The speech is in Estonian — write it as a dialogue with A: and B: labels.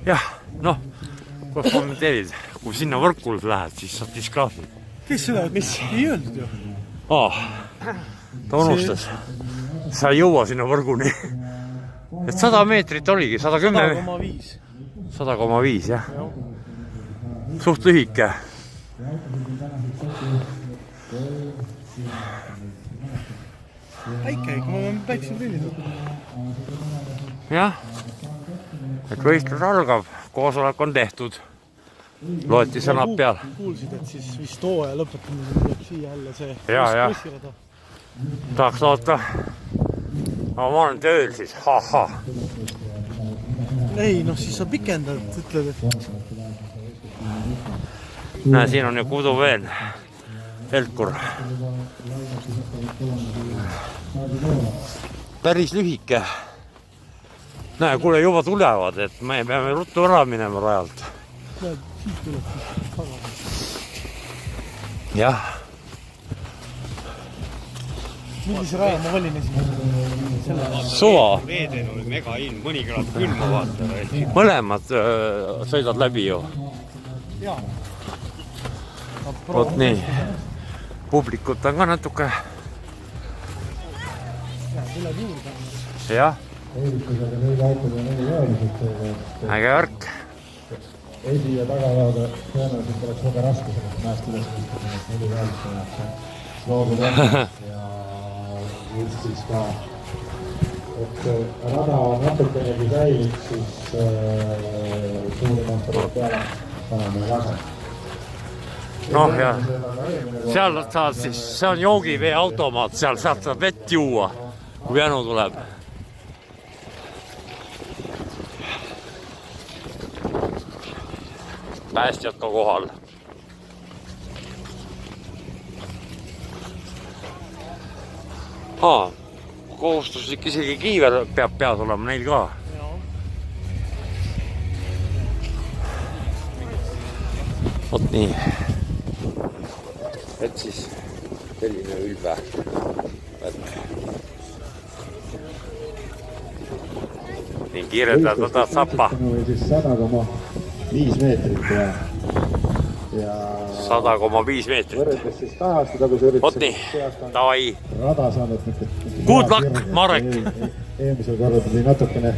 A: jah, noh, kus kommenteerid, kui sinna võrkul lähed, siis saad diskraafi.
B: Kes seda, mis ei öeldud ju?
A: Ta unustas. Sa ei jõua sinna võrguni. Et 100 meetrit oligi, 110. 100,5, jah. Suht lühike.
B: Päike, kui ma olen päikse prillid.
A: Jah, et võistlus algab, koosolek on tehtud. Loeti sõnad peal.
B: Kuulsid, et siis vist hooaja lõpetamisel tuleb siia jälle see bussirada.
A: Tahaks loota. Aga ma olen tööl siis,
B: Ei, noh siis sa pikendad, ütled, et...
A: Näe, siin on ju Kuduveen, Elkur. Päris lühike. Näe, kuule, juba tulevad, et me peame ruttu ära minema rajalt. Jah.
B: Millise raja ma valin esimene?
A: Suva.
C: Reedel oli mega ilm, mõni kraad külma vaata.
A: Mõlemad sõidad läbi ju.
B: Jaa.
A: Vot nii. Publikut on ka natuke. Jah. Äge värk.
D: Esi- ja tagavaada tõenäoliselt oleks väga raske sellest mäest üles püstada, et 4 väärist oleks loodud ja just siis ka, et rada on natukenegi säilib, siis suurimalt tuleb peale paneme lase.
A: Noh ja seal saad siis, see on joogivee automaat, seal saad vett juua, kui jänu tuleb. Päästjad ka kohal. Kohustuslik isegi kiiver peab peas olema neil ka. Vot nii. Et siis selline ülbe värk. Nii kiirendad võtad sappa.
D: 100,5 meetrit ja
A: 100,5 meetrit.
D: võrreldes siis tahastada, kui see
A: Vot nii, davai.
D: rada saanud.
A: Good luck, Marek!
D: Eelmisel korral tuli natukene